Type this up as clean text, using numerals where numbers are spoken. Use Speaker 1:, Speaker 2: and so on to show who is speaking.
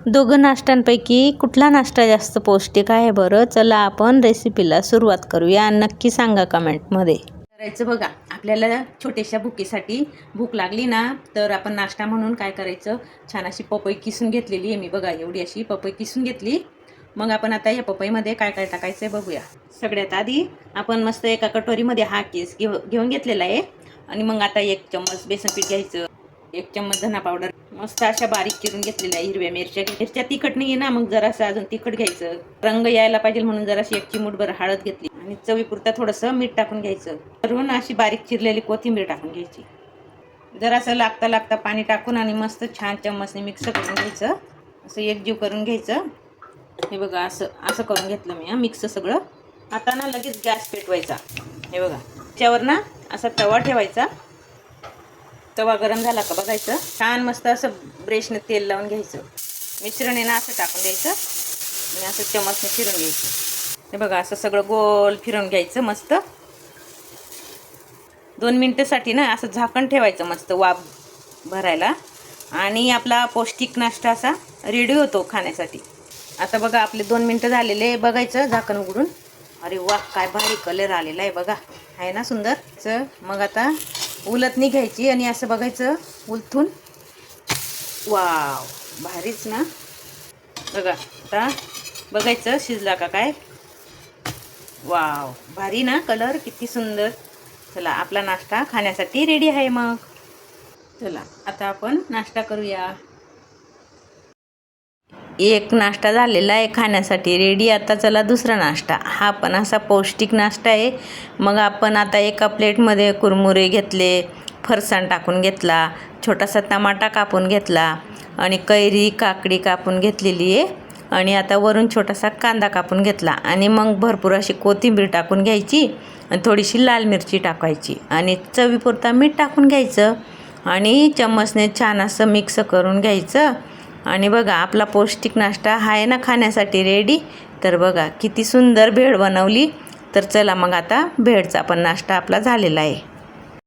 Speaker 1: दोघं नाश्त्यांपैकी कुठला नाश्ता जास्त पौष्टिक आहे बरं? चला आपण रेसिपीला सुरुवात करूया. नक्की सांगा कमेंटमध्ये.
Speaker 2: करायचं बघा, आपल्याला छोट्याशा भुकेसाठी भूक लागली ना, तर आपण नाश्ता म्हणून काय करायचं, छान अशी पपई किसून घेतलेली आहे मी. बघा, एवढी अशी पपई किसून घेतली. मग आपण आता या पपईमध्ये काय काय टाकायचं आहे बघूया. सगळ्यात आधी आपण मस्त एका कटोरीमध्ये हा केस घेऊन घेतलेला आहे. आणि मग आता 1 चम्मच बेसन पीठ घ्यायचं, 1 चम्मच धना पावडर, मस्त अशा बारीक चिरून घेतलेल्या हिरव्या मिरच्या तिखट नाही आहे ना, मग जरासं अजून तिखट घ्यायचं. रंग यायला पाहिजे म्हणून जराशी 1 चिमूटभर हळद घेतली आणि चवीपुरता थोडंसं मीठ टाकून घ्यायचं. वरून अशी बारीक चिरलेली कोथिंबीर टाकून घ्यायची. जरासं लागता पाणी टाकून आणि मस्त छान चम्मचने मिक्स करून घ्यायचं. असं एकजीव करून घ्यायचं. हे बघा, असं करून घेतलं मी मिक्स सगळं. आता ना लगेच गॅस पेटवायचा. हे बघा, त्याच्यावर ना असा तवा ठेवायचा. तवा गरम झाला का बघायचं. छान मस्त असं ब्रशने तेल लावून घ्यायचं. मिश्रण आहे ना असं टाकून द्यायचं आणि असं चमचने फिरून घ्यायचं. हे बघा, असं सगळं गोल फिरून घ्यायचं मस्त. 2 मिनिटासाठी ना असं झाकण ठेवायचं मस्त वाफ भरायला. आणि आपला पौष्टिक नाश्ता असा रेडी होतो खाण्यासाठी. आता बघा, आपले 2 मिनिटं झालेले. बघायचं झाकण उघडून. अरे वा, काय भारी कलर आलेला आहे बघा, आहे ना सुंदर. मग आता उलटणी घ्यायची आणि असं बघायचं उलथून. वाव, भारीच ना. बघा, आता बघायचं शिजला का काय. वाव, भारी ना कलर, किती सुंदर. चला, आपला नाश्ता खाण्यासाठी रेडी आहे. मग चला आता आपण नाश्ता करूया. एक नाश्ता झालेला आहे खाण्यासाठी रेडी. आता चला दुसरा नाश्ता. हा पण असा पौष्टिक नाश्ता आहे. मग आपण आता एका प्लेटमध्ये कुरमुरे घेतले, फरसाण टाकून घेतला, छोटासा टमाटा कापून घेतला आणि कैरी काकडी कापून घेतलेली आहे. आणि आता वरून छोटासा कांदा कापून घेतला आणि मग भरपूर अशी कोथिंबीर टाकून घ्यायची आणि थोडीशी लाल मिरची टाकायची आणि चवीपुरता मीठ टाकून घ्यायचं आणि चम्मचने छान असं मिक्स करून घ्यायचं. आणि बघा, आपला पौष्टिक नाश्ता आहे ना खाण्यासाठी रेडी. तर बघा किती सुंदर भेळ बनवली. तर चला मग आता भेळचा पण नाश्ता आपला झालेला आहे.